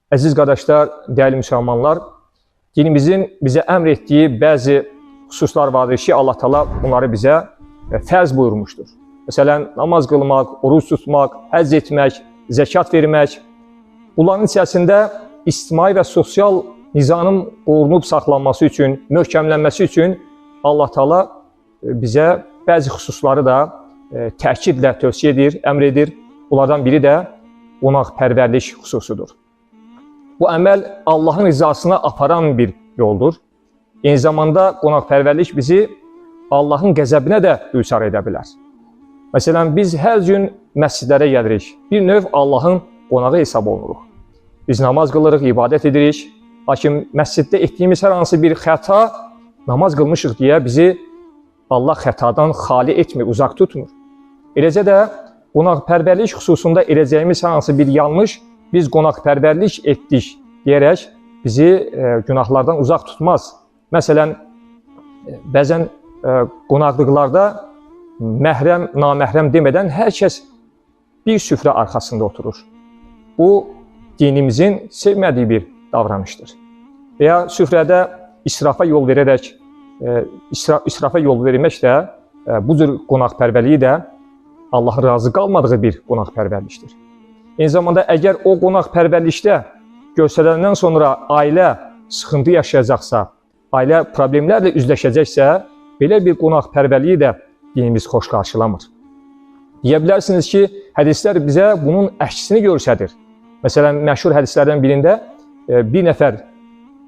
Əziz qardaşlar, dəyərli müsəlmanlar, dinimizin bizə əmr etdiyi bəzi xüsuslar vardır ki, Allah Teala bunları bizə fərz buyurmuşdur. Məsələn, namaz qılmaq, oruç tutmaq, həcc etmək, zəkat vermək. Bunların içərisində ictimai və sosial nizamın qorunub saxlanması üçün, möhkəmlənməsi üçün Allah Teala bizə bəzi xüsusları da təkidlə tövsiyə edir, əmr edir. Bunlardan biri də qonaqpərvərlik xüsusudur. Bu əməl Allahın rızasına aparan bir yoldur. Eyni zamanda qonaqpərvərlik bizi Allahın qəzəbinə də düçar edə bilər. Məsələn, biz hər gün məscidlərə gəlirik. Bir növ Allahın qonağı hesab olunuruq. Biz namaz qılırıq, ibadət edirik. Lakin məsciddə etdiyimiz hər hansı bir xəta, namaz qılmışıq deyə bizi Allah xətadan xali etmir, uzaq tutmur. Eləcə də qonaqpərvərlik xüsusunda edəcəyimiz hər hansı bir yanlış, biz qonaqpərvərlik etdik deyərək bizi günahlardan uzaq tutmaz. Məsələn, bəzən qonaqlıqlarda məhrəm, naməhrəm demədən hər kəs bir süfrə arxasında oturur. Bu, dinimizin sevmədiyi bir davranışdır. Və ya süfrədə israfa yol verərək, israfa yol vermək də, bu cür qonaqpərvərliyi də Allahın razı qalmadığı bir qonaqpərvərlikdir. Eyni zamanda, əgər o qonaqpərvərlikdə göstərəndən sonra ailə sıxıntı yaşayacaqsa, ailə problemlərlə üzləşəcəksə, belə bir qonaqpərvərliyi də dinimiz xoş qarşılamır. Deyə bilərsiniz ki, hədislər bizə bunun əksini göstərir. Məsələn, məşhur hədislərdən birində bir nəfər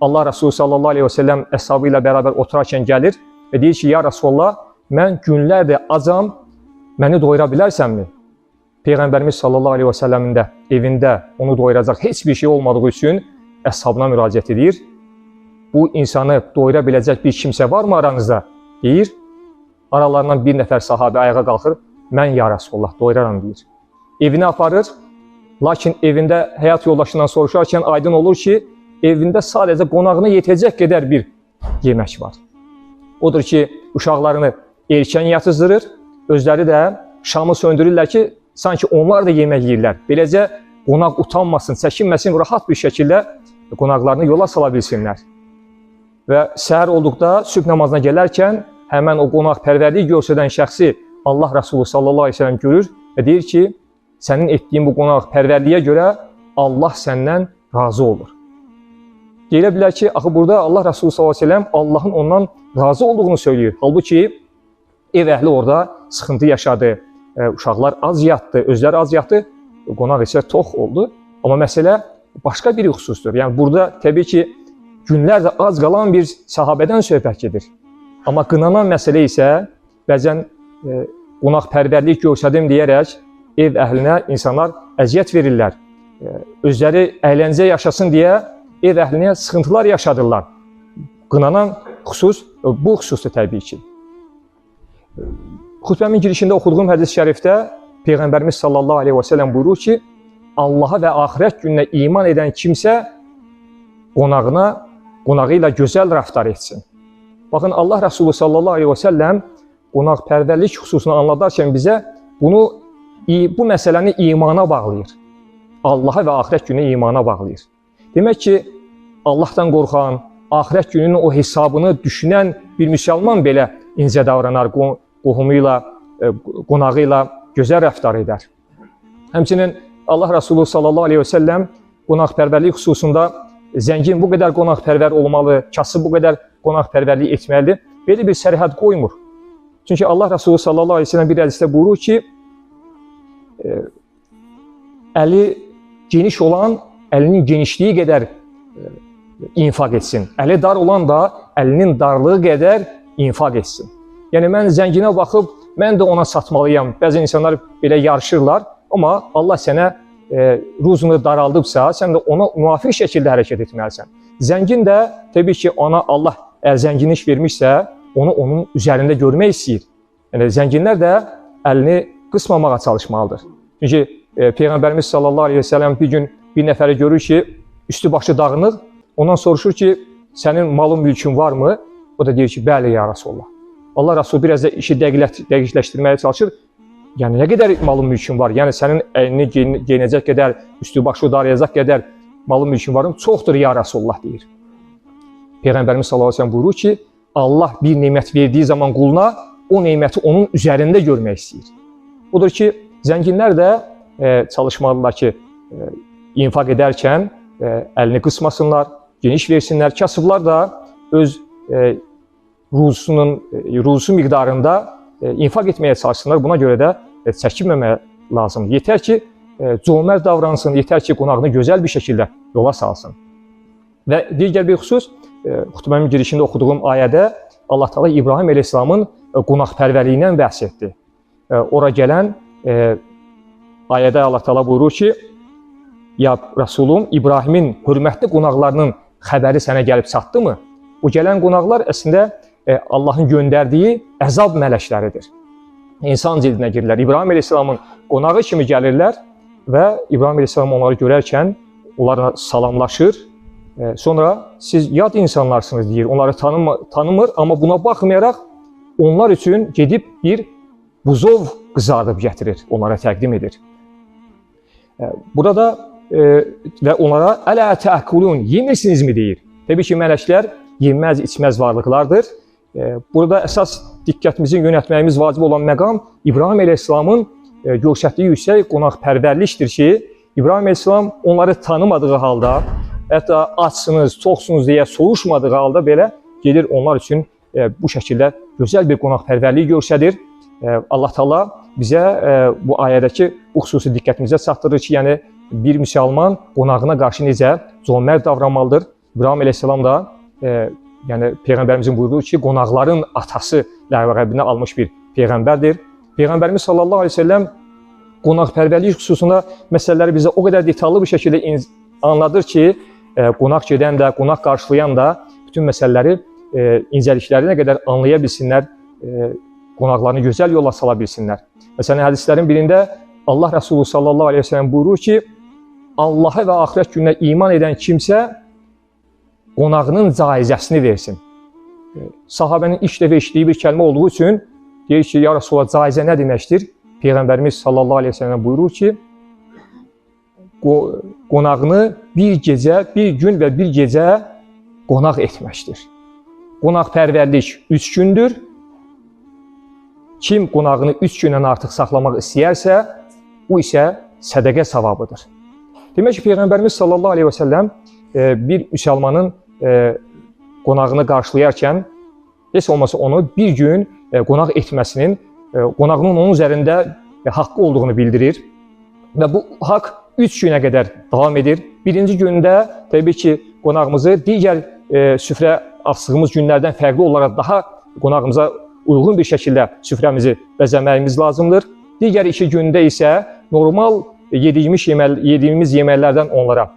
Allah Resulü sallallahu aleyhi və səlləm əshabı ilə bərabər oturarkən gəlir və deyir ki, ya Resulullah, mən günlərdir acam, məni doyura bilərsənmi? Peyğəmbərimiz sallallahu aleyhi və səlləmin də evində onu doyuracaq heç bir şey olmadığı üçün əshabına müraciət edir. Bu insanı doyura biləcək bir kimsə varmı aranızda? Deyir. Aralarından bir nəfər sahabə ayağa qalxır. Mən ya Resulullah doyuraram deyir. Evinə aparır. Lakin evində həyat yoldaşından soruşarkən aydın olur ki, evində sadəcə qonağına yetəcək qədər bir yemək var. Odur ki, uşaqlarını erkən yatızdırır. Özləri də şamı söndürürlər ki, sanki onlar da yemək yeyirlər. Beləcə qonaq utanmasın, çəkinməsin, rahat bir şəkildə qonaqlarını yola sala bilsinlər. Və səhər olduqda sübh namazına gələrkən həmən o qonaqpərvərliyi göstərən şəxsi Allah Resulü sallallahu aleyhi ve sellem görür və deyir ki, sənin etdiyin bu qonaqpərvərliyə görə Allah səndən razı olur. Deyilə bilər ki, axı burada Allah Resulü sallallahu aleyhi ve sellem Allahın ondan razı olduğunu söylüyor. Halbuki ev əhli orada sıxıntı yaşadı, uşaqlar az yatdı, özləri az yatdı, qonaq isə tox oldu. Amma məsələ başqa bir xüsusdur. Yəni burada təbii ki, günlərdə az qalan bir sahabədən söhbət gedir. Amma qınanan məsələ isə bəzən qonaqpərvərlik göstərdim deyərək ev əhlinə insanlar əziyyət verirlər. Özləri əyləncə yaşasın deyə ev əhlinə sıxıntılar yaşadırlar. Qınanan xüsus bu xüsusdur təbii ki. Xütbəmin girişində oxuduğum hədis-i şərifdə Peyğəmbərimiz sallallahu aleyhi və səlləm buyurur ki, Allaha və axirət gününə iman edən kimsə qonağı ilə gözəl rəftar etsin. Baxın, Allah Resulü sallallahu aleyhi və səlləm qonaqpərvərlik xüsusunu anladarkən bizə bu məsələni imana bağlayır. Allaha və axirət gününə imana bağlayır. Demək ki, Allahdan qorxan, axirət gününün o hesabını düşünən bir müsəlman belə incə davranar, qohumuyla, qonağı ilə gözəl rəftar edər. Həmçinin Allah Resulü sallallahu aleyhi və səlləm qonaqpərvərlik xüsusunda zəngin bu qədər qonaqpərvər olmalı, kasıb bu qədər qonaqpərvərlik etməlidir. Belə bir sərhəd qoymur. Çünki Allah Resulü sallallahu aleyhi və səlləm bir hədisdə buyurur ki, əli geniş olan əlinin genişliyi qədər infaq etsin. Əli dar olan da əlinin darlığı qədər infaq etsin. Yəni, mən zənginə baxıb, mən də ona satmalıyam. Bəzi insanlar belə yarışırlar, amma Allah sənə ruzunu daraldıbsa, sən də ona müvafiq şəkildə hərəkət etməlisən. Zəngin də, təbii ki, ona Allah zənginlik vermişsə, onu onun üzərində görmək istəyir. Yəni, zənginlər də əlini qısmamağa çalışmalıdır. Çünki Peyğəmbərimiz sallallahu aleyhi ve sellem bir gün bir nəfəri görür ki, üstü başı dağınıq, ondan soruşur ki, sənin malın mülkün varmı? O da deyir ki, bəli ya Resulullah. Allah Resulü biraz da işi dəqiqləşdirməyə çalışır. Yəni, nə qədər malın mülkün var? Yəni, sənin əynini geyinəcək qədər, üstü başı darayacaq qədər malım, mülküm, varım çoxdur ya Rasulullah deyir. Peyğəmbərimiz sallallahu əleyhi və səlləm buyurur ki, Allah bir nemət verdiyi zaman quluna o neməti onun üzərində görmək istəyir. Odur ki, zənginlər də çalışmalıdırlar ki, infaq edərkən əlini qısmasınlar, geniş versinlər. Kasıblar da öz ruzusu miqdarında infaq etməyə çalışsınlar. Buna görə də çəkinməmək lazımdır. Yetər ki, cömərd davransın, yetər ki, qonağını gözəl bir şəkildə yola salsın. Və digər bir xüsus, xutbəmin girişində oxuduğum ayədə Allah Teala İbrahim əleyhissalamın qonaqpərvərliyindən bəhs etdi. Ora gələn ayədə Allah Teala buyurur ki, ya Rasulum, İbrahimin hörmətli qonaqlarının xəbəri sənə gəlib çatdımı? Bu gələn qonaqlar əslində Allahın göndərdiyi əzab mələkləridir. İnsan cildinə girirlər. İbrahim əleyhissalamın qonağı kimi gəlirlər və İbrahim əleyhissalam onları görərkən onlarla salamlaşır. Sonra siz yad insanlarsınız deyir. Onları tanımır, amma buna baxmayaraq onlar üçün gedib bir buzov qızardıb gətirir, onlara təqdim edir. Burada və onlara ələ təəkulun, yemirsinizmi deyir. Təbii ki, mələklər yenməz, içməz varlıqlardır. Burada əsas diqqətimizin yönəltməyimiz vacib olan məqam İbrahim əleyhissalamın göstərdiyi yüksək qonaqpərvərlikdir ki, İbrahim əleyhissalam onları tanımadığı halda, hətta açsınız, toxsunuz deyə soruşmadığı halda belə gedir onlar üçün bu şəkildə gözəl bir qonaqpərvərlik göstərir. Allah Teala bizə bu ayədəki bu xüsusi diqqətimizə çatdırır ki, yəni bir müsəlman qonağına qarşı necə cömərd davranmalıdır. İbrahim əleyhissalam da yəni Peyğəmbərimizin buyurduğu ki, qonaqların atası ləqəbini almış bir peyğəmbərdir. Peyğəmbərimiz sallallahu əleyhi və səlləm qonaqpərvərlik xüsusunda məsələləri bizə o qədər detallı bir şəkildə anladır ki, qonaq gedən də, qonaq qarşılayan da bütün məsələləri incəliklərinə qədər anlaya bilsinlər, qonaqlarını gözəl yola sala bilsinlər. Məsələn, hədislərin birində Allah Resulü sallallahu əleyhi və səlləm buyurur ki, Allaha və axirət gününə iman edən kimsə qonağının caizəsini versin. Sahabənin ilk dəfə eşitdiyi bir kəlmə olduğu üçün deyir ki, ya Resulullah, caizə nə deməkdir? Peyğəmbərimiz sallallahu əleyhi və səlləm buyurur ki, qonağını bir gecə, bir gün və bir gecə qonaq etməkdir. Qonaqpərvərlik 3 gündür. Kim qonağını 3 gündən artıq saxlamaq istəyərsə, bu isə sədəqə savabıdır. Demək ki, Peyğəmbərimiz sallallahu əleyhi və səlləm bir müsəlmanın qonağını qarşılayarkən heç olmasa onu bir gün qonaq etməsinin, qonağının onun üzərində haqqı olduğunu bildirir və bu haqq 3 günə qədər davam edir. Birinci gündə təbii ki, qonağımızı digər süfrə açdığımız günlərdən fərqli olaraq daha qonağımıza uyğun bir şəkildə süfrəmizi bəzəməyimiz lazımdır. Digər 2 gündə isə normal yediyimiz yeməklərdən onlara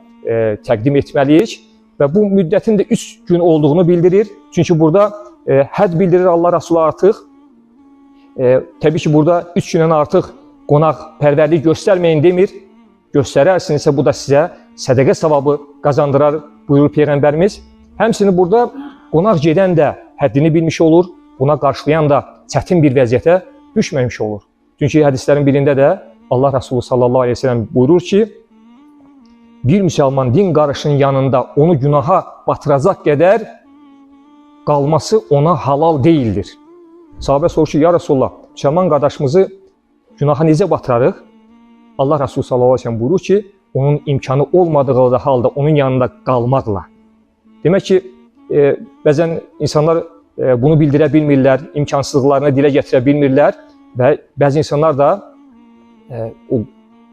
təqdim etməliyik və bu müddətin də 3 gün olduğunu bildirir. Çünki burada hədd bildirir Allah Rasulü artıq. Təbii ki, burada 3 gündən artıq qonaqpərvərlik göstərməyin demir. Göstərərsinizsə bu da sizə sədəqə savabı qazandırar buyurur Peyğəmbərimiz. Həmçinin burada qonaq gedən də həddini bilmiş olur, buna qarşılayan da çətin bir vəziyyətə düşməmiş olur. Çünki hədislərin birində də Allah Rasulü sallallahu əleyhi və səlləm buyurur ki, bir müsəlman din qardaşının yanında onu günaha batıracaq qədər qalması ona halal deyildir. Sahabə soruşur, ya Rasulullah, müsəlman qardaşımızı günaha necə batırarıq? Allah Rasulü sallallahu əleyhi və səlləm buyurur ki, onun imkanı olmadığı halda onun yanında qalmaqla. Demək ki, bəzən insanlar bunu bildirə bilmirlər, imkansızlıqlarını dilə gətirə bilmirlər və bəzi insanlar da o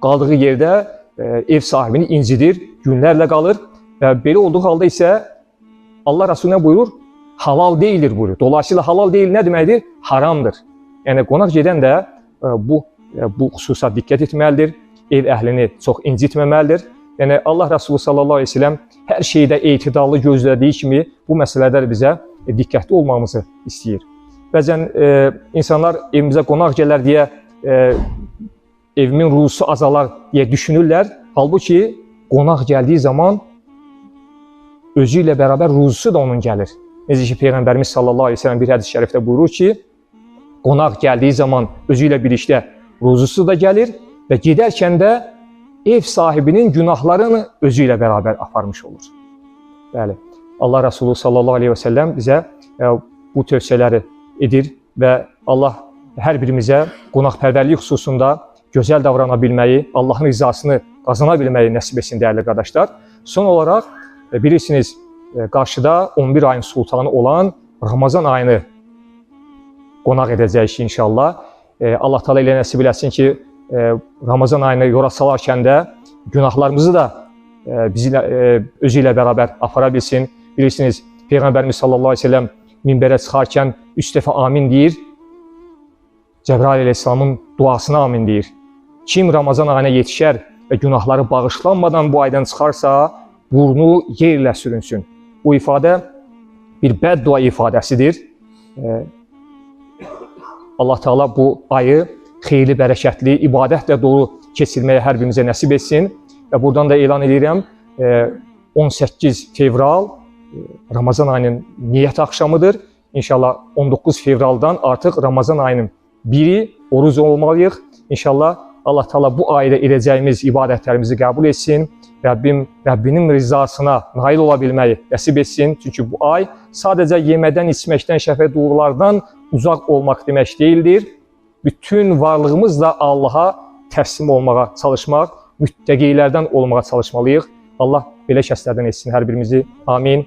qaldığı yerdə ev sahibini incidir, günlərlə qalır və belə olduğu halda isə Allah Rasulü nə buyurur? Halal deyildir buyurur. Dolayısıyla halal deyil nə deməkdir? Haramdır. Yəni qonaq gedən də bu xüsusa diqqət etməlidir, ev əhlini çox incitməməlidir. Yəni Allah Rasulü sallallahu əleyhi və səlləm hər şeydə etidallı gözlədiyi kimi bu məsələdə bizə diqqətli olmamızı istəyir. Bəzən insanlar evimizə qonaq gələr deyə evimin ruzusu azalar deyə düşünürlər. Halbuki qonaq gəldiyi zaman özü ilə bərabər ruzusu da onun gəlir. Necə ki, Peyğəmbərimiz sallallahu əleyhi və səlləm bir hədis-i şərifdə buyurur ki, qonaq gəldiyi zaman özü ilə birlikdə ruzusu da gəlir və gedərkən də ev sahibinin günahlarını özü ilə bərabər aparmış olur. Bəli, Allah Resulü sallallahu aleyhi və səlləm bizə bu tövsiyələri edir və Allah hər birimizə qonaqpərvərlik xüsusunda gözəl davrana bilməyi, Allahın rizasını qazana bilməyi nəsib etsin dəyərli qardaşlar. Son olaraq bilirsiniz, qarşıda 11 ayın sultanı olan Ramazan ayını qonaq edəcəyik inşallah. Allah Teala ilə nəsib eləsin ki, Ramazan ayını yora salarkən də günahlarımızı da özü ilə bərabər apara bilsin. Bilirsiniz, Peyğəmbərimiz sallallahu aleyhi ve sellem minbərə çıxarkən 3 dəfə amin deyir. Cəbrail əleyhissalamın duasına amin deyir. Kim Ramazan ayına yetişər və günahları bağışlanmadan bu aydan çıxarsa, burnu yerlə sürünsün. Bu ifadə bir bəddua ifadəsidir. Allah Teala bu ayı xeyirli, bərəkətli, ibadətlə dolu keçirməyə hər birimizə nəsib etsin. Və buradan da elan edirəm, 18 fevral Ramazan ayının niyyət axşamıdır. İnşallah 19 fevraldan artıq Ramazan ayının biri oruc olmalıyıq. İnşallah Allah Teala bu ayda edəcəyimiz ibadətlərimizi qəbul etsin. Rəbbinin rizasına nail ola bilməyi nəsib etsin. Çünki bu ay sadəcə yemədən, içməkdən, şəhvət uğurlardan uzaq olmaq demək deyildir. Bütün varlığımızla Allaha təslim olmağa çalışmaq, müttəqilərdən olmağa çalışmalıyıq. Allah belə kəslərdən etsin hər birimizi. Amin.